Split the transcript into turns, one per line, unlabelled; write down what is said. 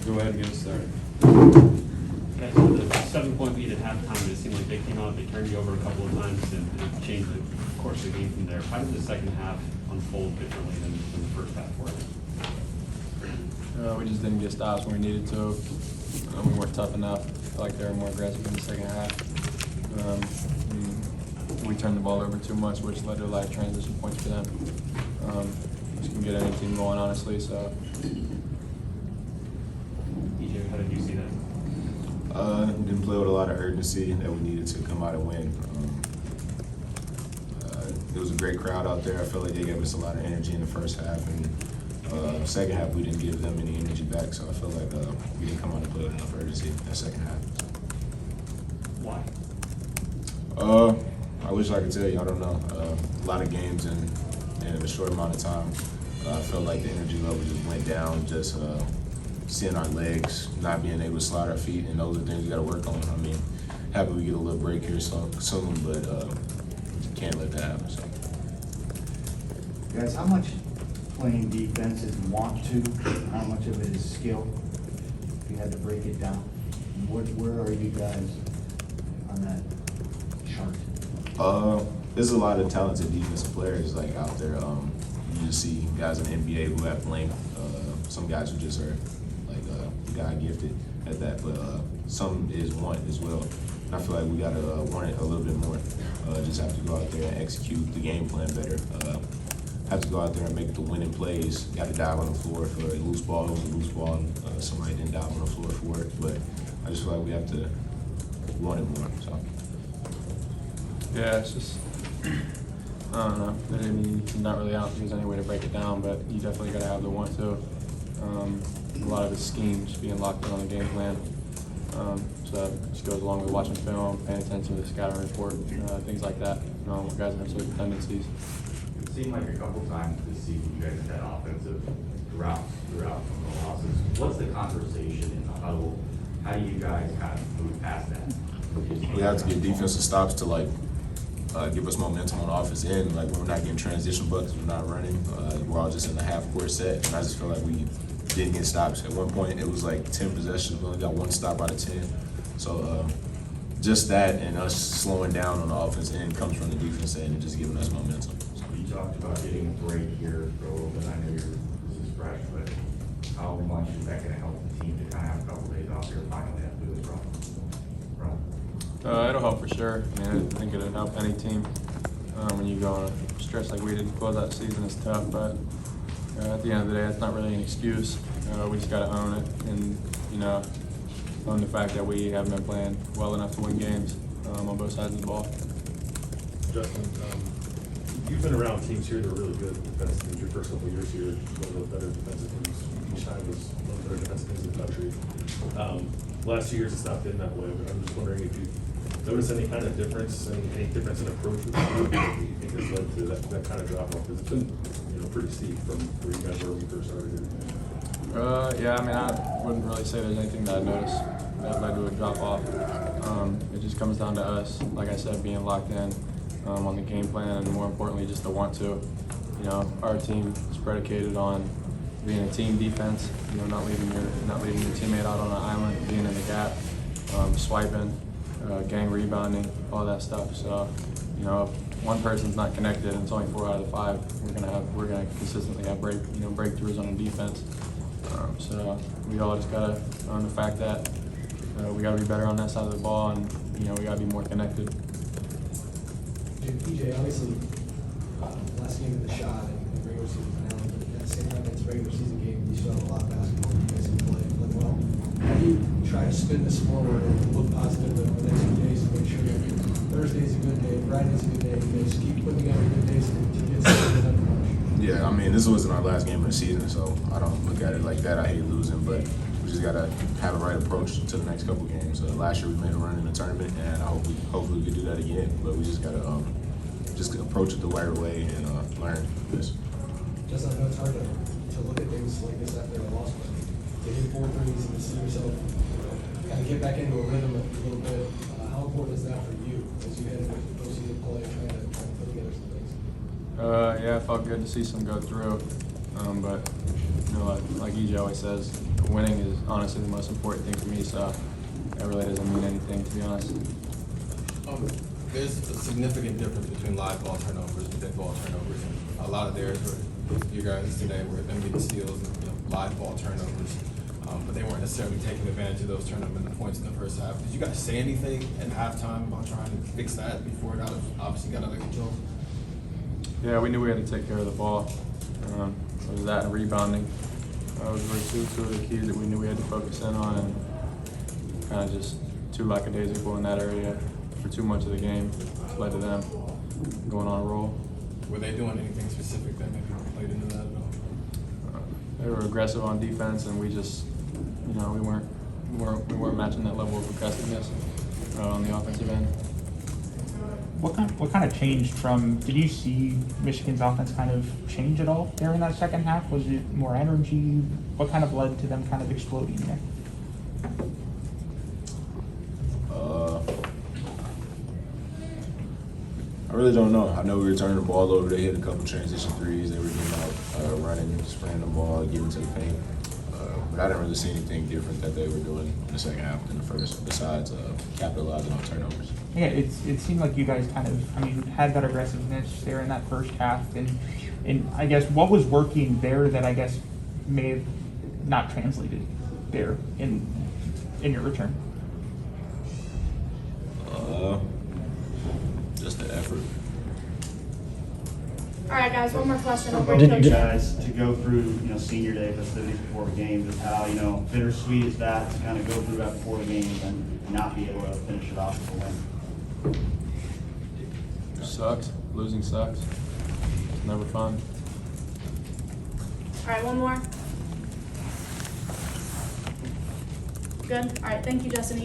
Go ahead and get us started.
Yeah, so the 7-point lead at halftime, it seemed like they came out, they turned you over a couple of times, and it changed the course of the game from there. How did the second half unfold differently than the first half for you?
We just didn't get stops when we needed to. We weren't tough enough. I feel like they were more aggressive in the second half. We turned the ball over too much, which led to a lot of transition points for them. Which can get any team going, honestly. So.
EJ, how did you see that?
Didn't play with a lot of urgency that we needed to come out and win. It was a great crowd out there. I felt like they gave us a lot of energy in the first half, and second half we didn't give them any energy back. So I feel like we didn't come out and play with enough urgency in that second half.
Why?
I wish I could tell you. I don't know. A lot of games in a short amount of time. I felt like the energy level just went down. Just seeing our legs, not being able to slide our feet, and those are things we got to work on. I mean, happy we get a little break here soon, but can't let that happen. So.
Guys, how much playing defense is want to? How much of it is skill? If you had to break it down, where are you guys on that chart?
There's a lot of talented defensive players like out there. You just see guys in the NBA who have length. Some guys who just are like God gifted at that, but some is want as well. And I feel like we gotta want it a little bit more. Just have to go out there and execute the game plan better. Have to go out there and make the winning plays. Got to dive on the floor for a loose ball. It was a loose ball, and somebody didn't dive on the floor for it. But I just feel like we have to want it more. So.
Yeah, it's just, I don't know. I mean, not really out there's any way to break it down, but you definitely got to have the want to. A lot of it's scheme, just being locked in on the game plan. So that just goes along with watching film, paying attention to the scouting report, things like that. Guys have certain tendencies.
It seemed like a couple times this season you guys had offensive throughout from the losses. What's the conversation in the huddle? How do you guys kind of move past that?
We have to get defensive stops to give us momentum on the offense end. Like when we're not getting transition buckets, we're not running. We're all just in the half-court set, and I just feel like we didn't get stops. At one point, it was like 10 possessions. We only got one stop out of 10. So just that and us slowing down on the offense end comes from the defense end and just giving us momentum.
So you talked about getting a break here for a little bit. I know this is fresh, but how much is that going to help the team to kind of have a couple days off here finally have to do this run?
It'll help for sure. I mean, I think it'll help any team. When you go on a stretch like we did to close out the season, it's tough, but at the end of the day, it's not really an excuse. We just got to own it and, own the fact that we haven't been playing well enough to win games on both sides of the ball.
Justin, you've been around teams here that are really good defensive teams. Your first couple of years here, one of the better defensive teams. Each time was one of the better defensive teams in the country. Last 2 years, it's not been that way, but I'm just wondering if you notice any kind of difference, any difference in approach with the group that you think has led to that kind of drop off? Because it's been pretty steep from where you guys were when you first started here.
Yeah, I mean, I wouldn't really say there's anything that I noticed that led to a drop off. It just comes down to us, like I said, being locked in on the game plan, and more importantly, just the want to. Our team is predicated on being a team defense. Not leaving your teammate out on an island, being in the gap, swiping, gang rebounding, all that stuff. So, if one person's not connected and it's only 4 out of the 5, we're gonna consistently have breakthroughs on the defense. So we all just gotta own the fact that we gotta be better on that side of the ball, and we gotta be more connected.
EJ, obviously, last game of the shot and regular season finale, but at the same time, it's a regular season game. You still have a lot of basketball. You guys can play well. How do you try to spin this forward and look positive over the next few days to make sure that Thursday's a good day, Friday's a good day, you guys keep putting together good days to get something done?
Yeah, I mean, this wasn't our last game of the season, so I don't look at it like that. I hate losing, but we just gotta have a right approach to the next couple games. Last year we made a run in the tournament, and hopefully we could do that again. But we just gotta just approach it the right way and learn this.
Just I know it's hard to look at things like this after a loss, but to hit 4 threes and to see yourself kind of get back into a rhythm a little bit. How important is that for you as you head into postseason play, trying to put together some things?
Yeah, it felt good to see some go through. But you know, like EJ always says, winning is honestly the most important thing for me. So that really doesn't mean anything, to be honest.
There's a significant difference between live ball turnovers and dead ball turnovers. And a lot of theirs were, you guys today, were them getting steals and live ball turnovers. But they weren't necessarily taking advantage of those turnovers and the points in the first half. Did you guys say anything at halftime about trying to fix that before it obviously got under control?
Yeah, we knew we had to take care of the ball. It was that and rebounding. Those were two of the keys that we knew we had to focus in on, and kind of just too lackadaisical in that area for too much of the game, which led to them going on a roll.
Were they doing anything specific that maybe played into that at all?
They were aggressive on defense, and we just, we weren't matching that level of aggressiveness on the offensive end.
What kind of changed from, did you see Michigan's offense kind of change at all during that second half? Was it more energy? What kind of led to them kind of exploding there?
I really don't know. I know we were turning the ball over. They hit a couple transition threes. They were getting out, running, spraying the ball, getting to the paint. But I didn't really see anything different that they were doing in the second half than the first, besides capitalizing on turnovers.
Yeah, it seemed like you guys kind of, had that aggressiveness there in that first half. And I guess what was working there that I guess may have not translated there in your return?
Just the effort.
All right, guys, one more question. I'll
For
bring
both of you
Coach.
guys to go through, senior day festivities before a game, just how, bittersweet is that to kind of go through that before a game and not be able to finish it off with a win?
Sucks. Losing sucks. It's never fun.
All right, one more. Good. All right, thank you, Justin.